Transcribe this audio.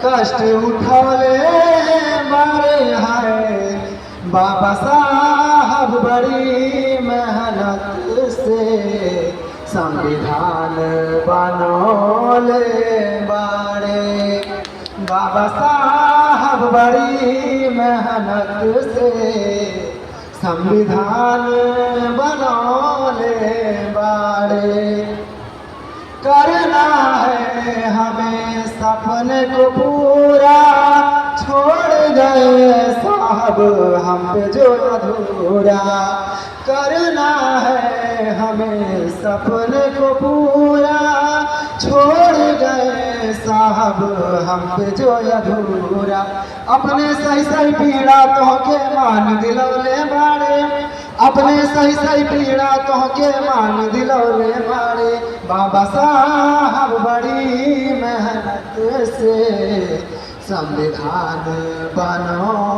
कष्ट उठौले बड़े है बाबा साहब बड़ी मेहनत से संविधान बनौले बड़े। बाबा साहब बड़ी मेहनत से संविधान बनौले बड़े। करना है हमें सपने को पूरा, छोड़ गए साहब हम पे जो अधूरा। करना है हमें सपने को पूरा, छोड़ गए साहब हम पे जो अधूरा। अपने सही सही पीड़ा तोहके मान दिलौले बाड़े, अपने सही सही पीड़ा तोहके मान दिलौले बाड़े। बाबा साहब बड़ी मेहनत से संविधान बनौले